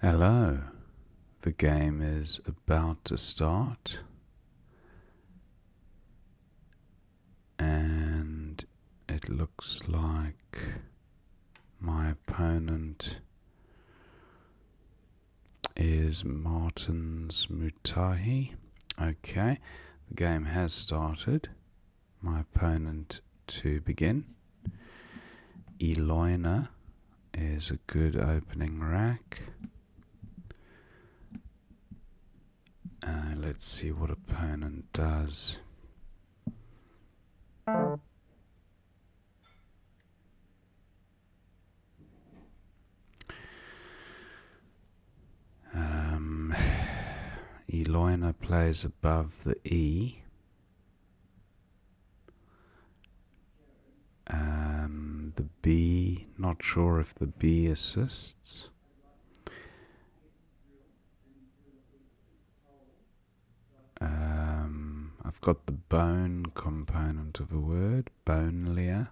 Hello, the game is about to start, and it looks like my opponent is Martin's Mutahi. Okay, the game has started. My opponent to begin. Eloina is a good opening rack. Let's see what opponent does. Eloina plays above the E. The B, not sure if the B assists. I've got the bone component of a word, bonelier.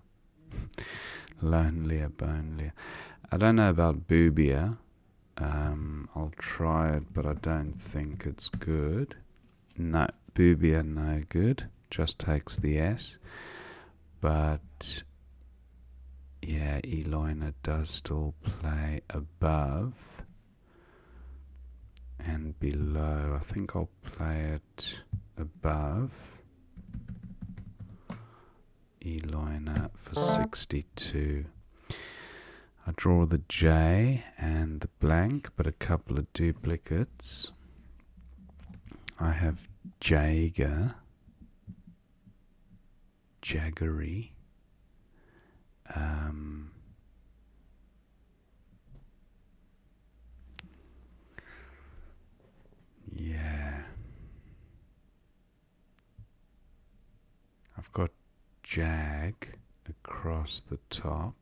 Lonelier, bonelier. I don't know about boobia. I'll try it, but I don't think it's good. No, boobia, no good. Just takes the S. But yeah, Eloina does still play above and below. I think I'll play it above. Eloina for 62. I draw the J and the blank, but a couple of duplicates. I have Jager, Jaggery. Yeah. I've got Jag across the top.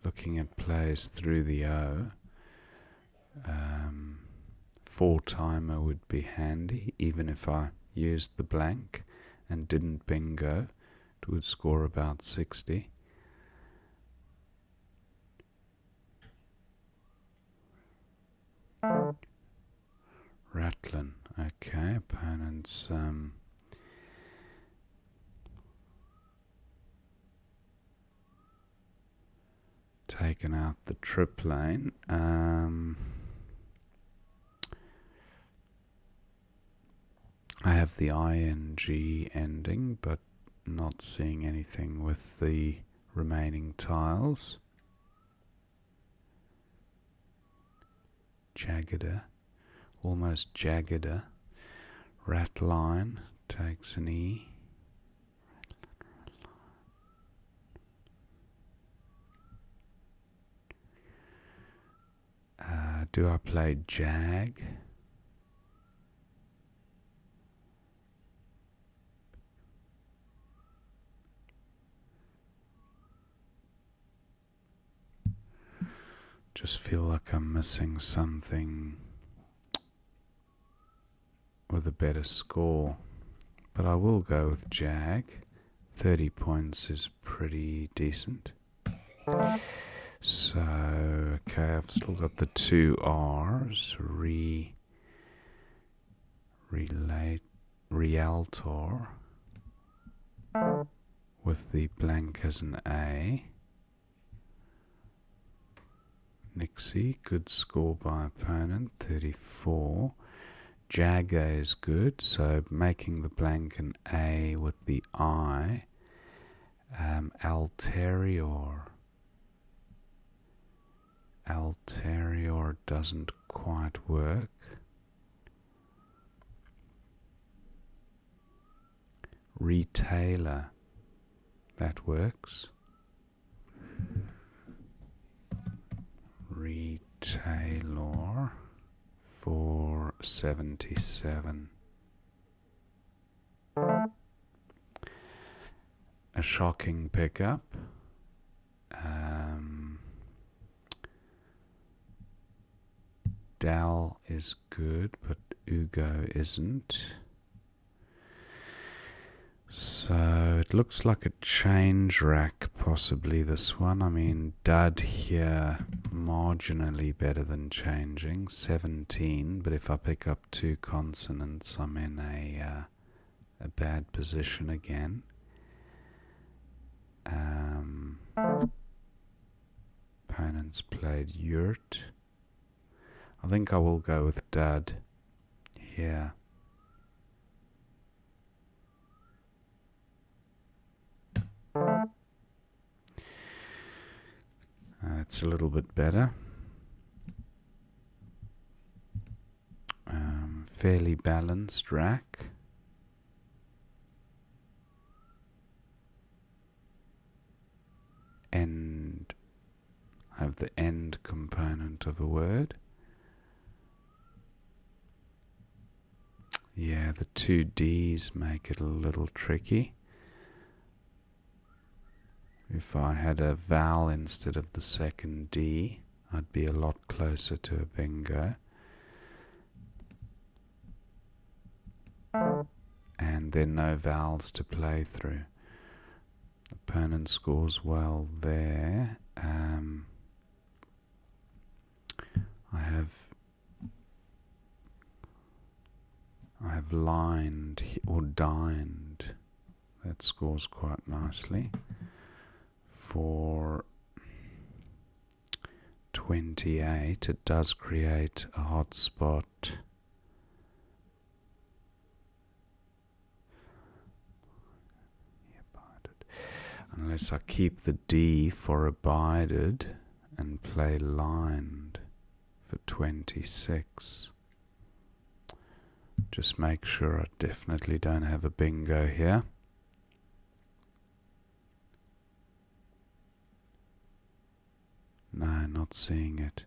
Looking at plays through the O. Four-timer would be handy, even if I used the blank and didn't bingo. It would score about 60. Ratlin. Okay, opponent's taken out the trip lane. I have the ing ending, but not seeing anything with the remaining tiles. Jaggeder, almost jaggeder. Ratline takes an E. Do I play Jag? Just feel like I'm missing something with a better score, but I will go with Jag. 30 points is pretty decent. So, okay, I've still got the two R's. Realtor with the blank as an A. Nixie, good score by opponent, 34. Jagger is good, so making the blank an A with the I. Alterior doesn't quite work. Retailer, that works. Retailer for 77. A shocking pickup. Dal is good, but Ugo isn't. So it looks like a change rack possibly this one. I mean, dud here, marginally better than changing, 17, but if I pick up two consonants, I'm in a bad position again. Opponents played yurt. I think I will go with dud here. That's a little bit better. Fairly balanced rack. End. I have the end component of a word. Yeah, the two D's make it a little tricky. If I had a vowel instead of the second D, I'd be a lot closer to a bingo. And there are no vowels to play through. Opponent scores well there. I have lined or dined. That scores quite nicely. For 28, it does create a hot spot. Unless I keep the D for abided and play lined for 26. Just make sure I definitely don't have a bingo here. No, not seeing it.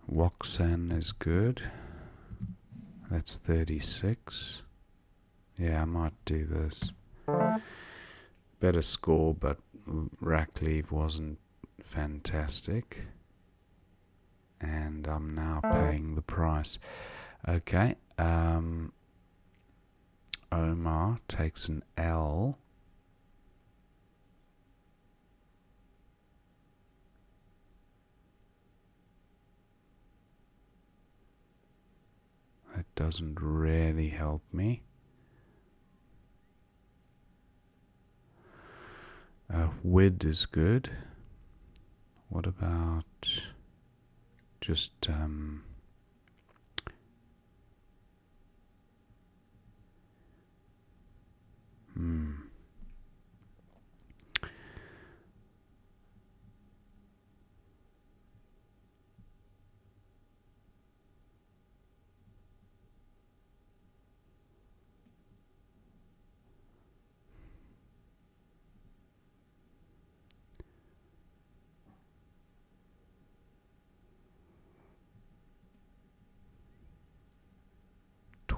Woxan is good. That's 36. Yeah, I might do this. Better score, but rack leave wasn't fantastic. And I'm now paying the price. Okay. Omar takes an L. That doesn't really help me. Wid is good. What about just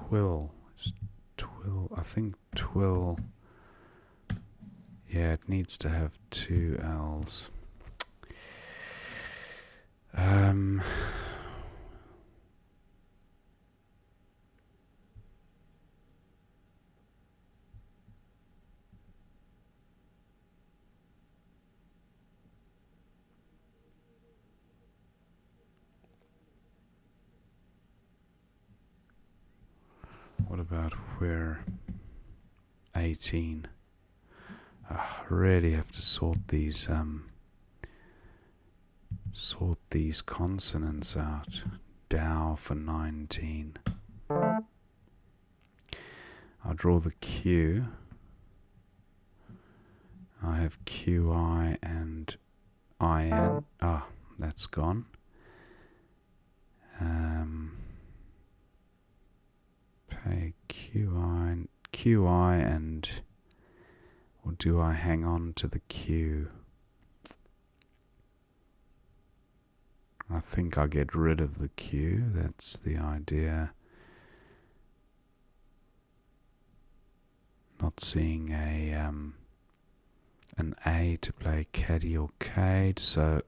twill. Twill. I think twill. Yeah, it needs to have two L's. What about where 18? I really have to sort these consonants out. Dow for 19. I'll draw the Q. I have QI and IN. Ah, that's gone. Pay QI and, or do I hang on to the Q? I think I get rid of the Q. That's the idea. Not seeing an A to play caddy or cade, so,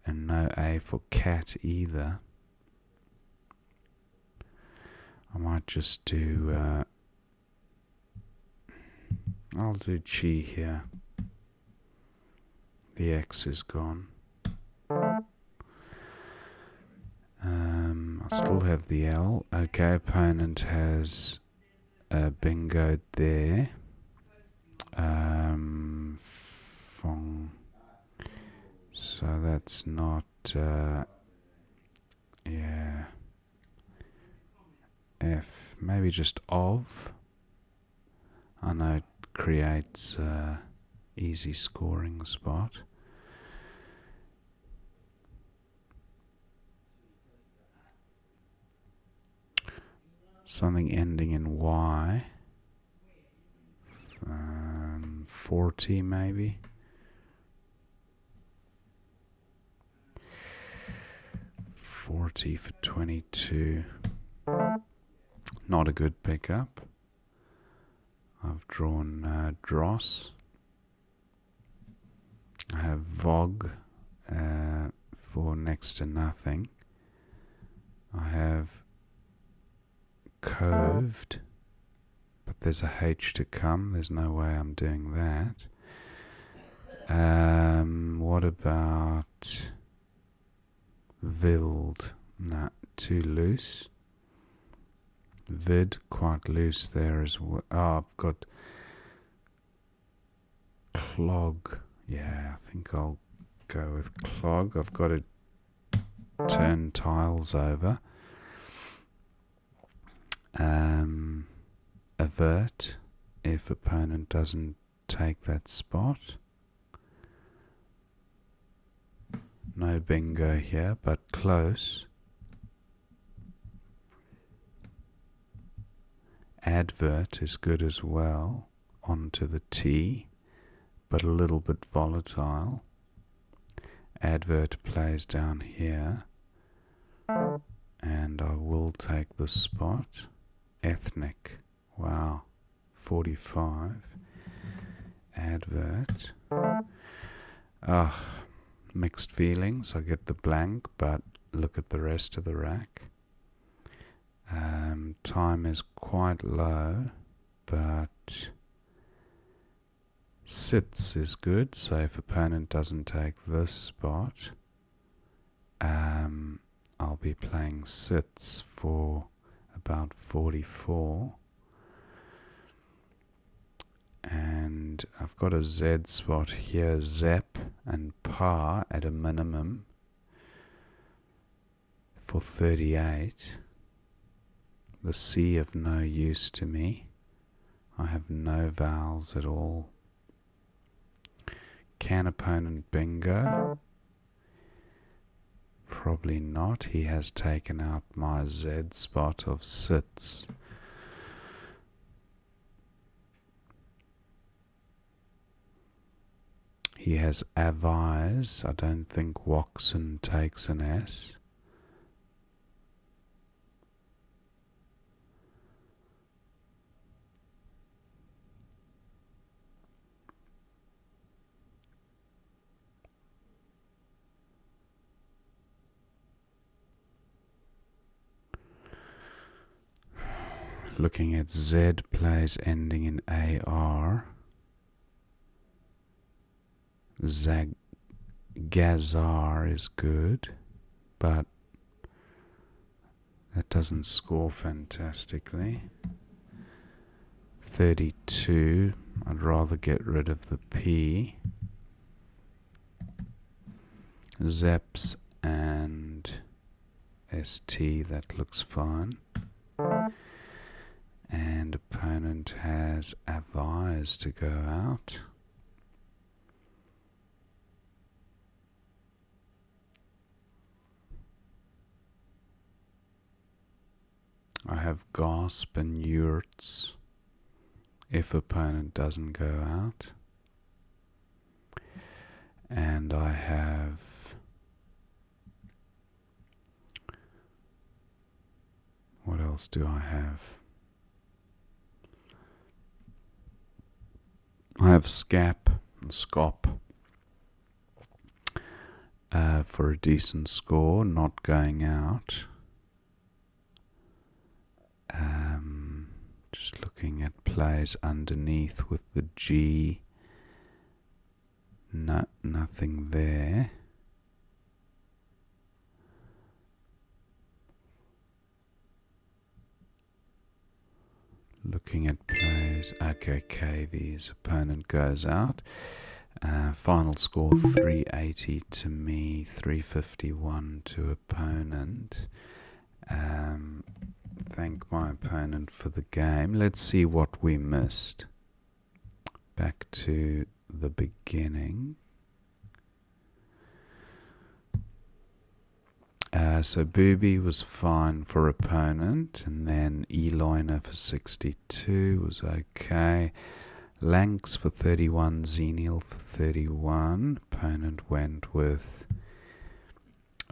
and no A for cat either. I might just do I'll do chi here. The X is gone. I still have the L. Okay, opponent has bingoed there. Fong. So that's not, yeah. F. Maybe just of. I know it creates easy scoring spot. Something ending in Y. 40 maybe. 40 for 22. Not a good pickup. I've drawn Dross. I have Vog for next to nothing. I have Coved, but there's a H to come. There's no way I'm doing that. What about Vild? Nah, too loose. Vid, quite loose there as well. Oh, I've got Clog. Yeah, I think I'll go with Clog. I've got to turn tiles over. Avert if opponent doesn't take that spot. No bingo here, but close. Advert is good as well, onto the T, but a little bit volatile. Advert plays down here, and I will take the spot. Ethnic, wow, 45. Advert. Mixed feelings. I get the blank, but look at the rest of the rack. Time is quite low, but sits is good. So if opponent doesn't take this spot, I'll be playing sits for about 44. And I've got a Z spot here, Zep and Par at a minimum for 38. The C of no use to me. I have no vowels at all. Can opponent bingo? Probably not. He has taken out my Z spot of sits. He has Avise. I don't think Watson takes an S. Looking at Z plays ending in AR. Gazar is good, but that doesn't score fantastically. 32, I'd rather get rid of the P. Zeps and ST, that looks fine. And opponent has Avise to go out. I have Gasp and Yurts if opponent doesn't go out. And I have, what else do I have? I have Scap and Scop for a decent score, not going out. Just looking at plays underneath with the G. No, nothing there. Looking at plays. Okay, KV's opponent goes out. Final score 380 to me, 351 to opponent. Thank my opponent for the game. Let's see what we missed. Back to the beginning. So Booby was fine for opponent, and then Eloiner for 62 was okay. Lanks for 31, Xenial for 31. Opponent went with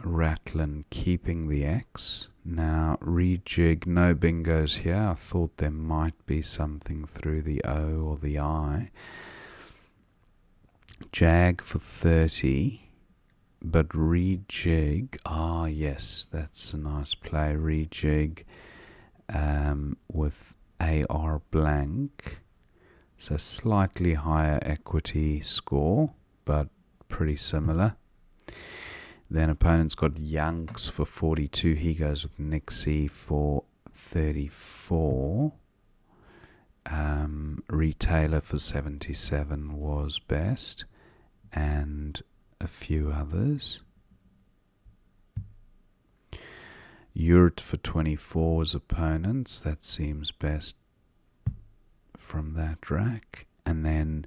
Ratlin keeping the X. Now rejig, no bingos here. I thought there might be something through the O or the I. Jag for 30. But rejig, yes, that's a nice play. Rejig with AR blank. So slightly higher equity score, but pretty similar. Then opponent's got Yanks for 42. He goes with Nixie for 34. Retailer for 77 was best. And a few others. Yurt for 24 was opponents. That seems best from that rack. And then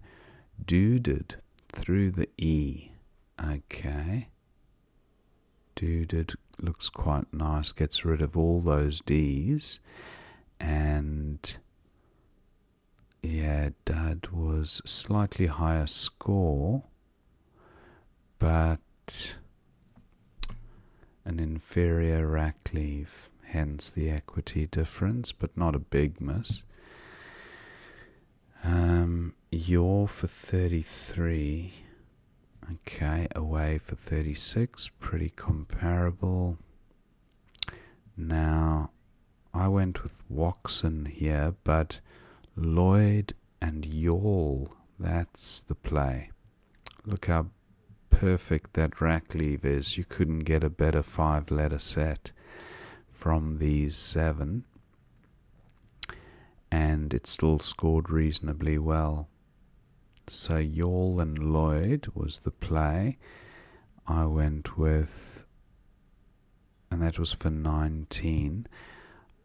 Duded through the E. Okay. Duded looks quite nice. Gets rid of all those D's. And yeah, Dud was slightly higher score, but an inferior rack leave, hence the equity difference, but not a big miss. Yaw for 33, okay, away for 36, pretty comparable. Now, I went with Watson here, but Lloyd and Yawl, that's the play. Look how perfect that rack leave is. You couldn't get a better 5-letter set from these 7, and it still scored reasonably well. So Yawl and Lloyd was the play. I went with, and that was for 19.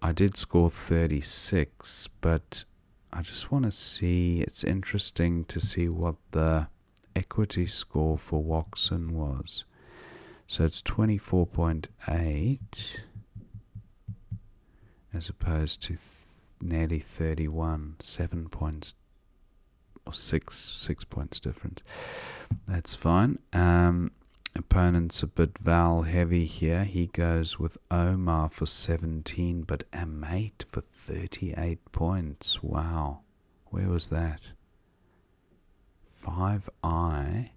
I did score 36, but I just want to see, it's interesting to see what the equity score for Watson was. So it's 24.8 as opposed to nearly 31, 7 points or 6 points difference. That's fine. Opponent's a bit Val heavy here. He goes with Omar for 17, but M8 for 38 points. Wow. Where was that? 5i.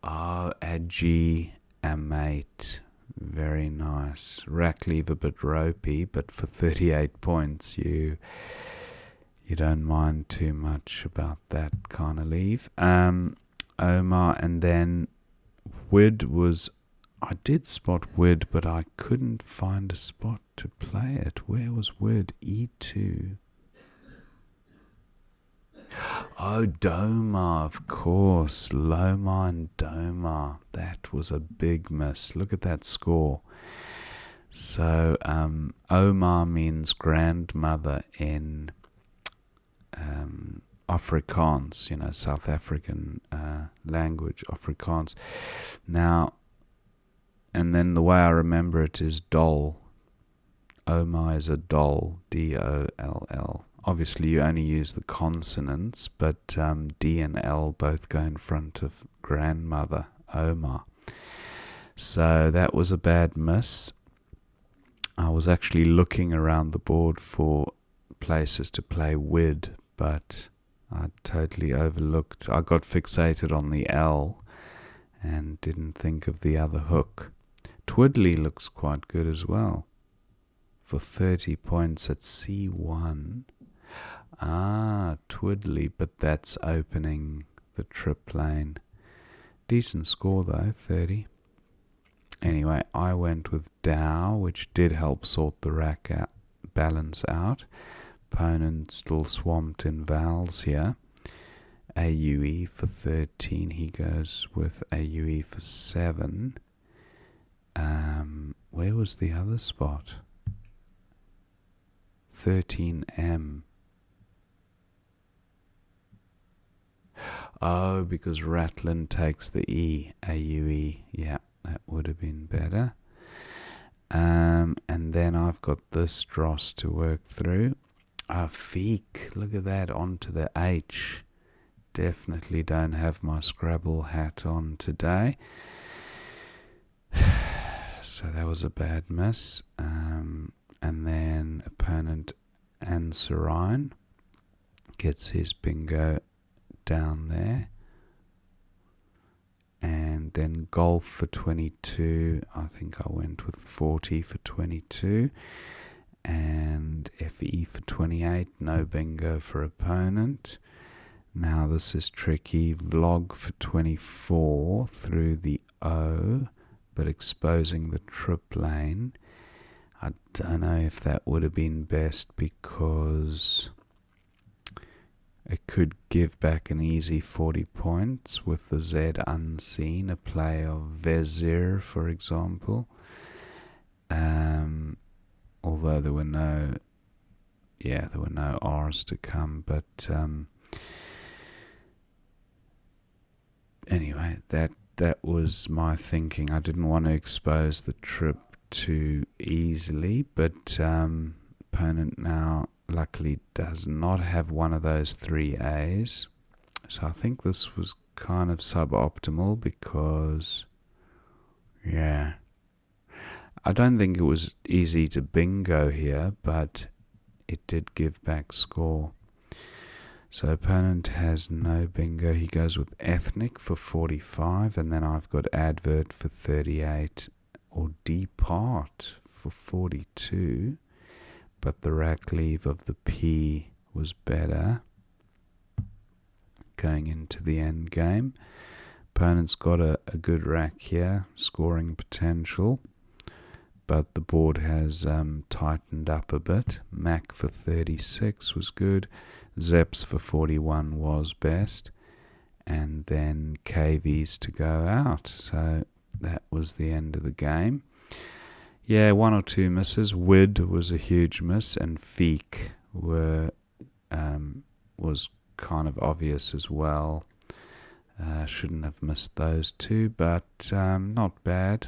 Oh, Agi M8. Very nice. Rack leave a bit ropey, but for 38 points, you don't mind too much about that kind of leave. Omar, and then Wid was, I did spot Wid, but I couldn't find a spot to play it. Where was Wid? E2. Oh, Doma, of course. Loma and Doma. That was a big miss. Look at that score. So, Omar means grandmother in Afrikaans, South African language, Afrikaans. Now, and then the way I remember it is doll. Omar is a doll, D-O-L-L. Obviously, you only use the consonants, but D and L both go in front of grandmother, Omar. So that was a bad miss. I was actually looking around the board for places to play Wid, but I totally overlooked. I got fixated on the L and didn't think of the other hook. Twiddly looks quite good as well. For 30 points at C1. Ah, twiddly, but that's opening the trip lane. Decent score though, 30. Anyway, I went with Dow, which did help sort the rack out, balance out. Opponent still swamped in vowels here. AUE for 13. He goes with AUE for 7. Where was the other spot? 13M. Oh, because Ratlin takes the E. AUE. Yeah, that would have been better. And then I've got this dross to work through. Feek. Look at that, onto the H. Definitely don't have my Scrabble hat on today. So that was a bad miss. And then opponent Anserine gets his bingo down there. And then golf for 22. I think I went with 40 for 22. And FE for 28. No bingo for opponent. Now this is tricky. Vlog for 24 through the O, but exposing the trip lane. I don't know if that would have been best because it could give back an easy 40 points with the Z unseen, a play of Vezir, for example. Although there were no R's to come, but anyway, that was my thinking. I didn't want to expose the trip too easily, but opponent now luckily does not have one of those 3 A's. So I think this was kind of suboptimal because, yeah, I don't think it was easy to bingo here, but it did give back score. So opponent has no bingo. He goes with ethnic for 45, and then I've got advert for 38, or depart for 42, but the rack leave of the P was better going into the end game. Opponent's got a good rack here, scoring potential, but the board has tightened up a bit. Mac for 36 was good. Zeps for 41 was best. And then KVs to go out. So that was the end of the game. Yeah, 1 or 2 misses. Wid was a huge miss, and Feek was kind of obvious as well. Shouldn't have missed those 2, but not bad.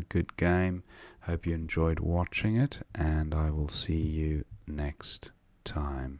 Good game. Hope you enjoyed watching it, and I will see you next time.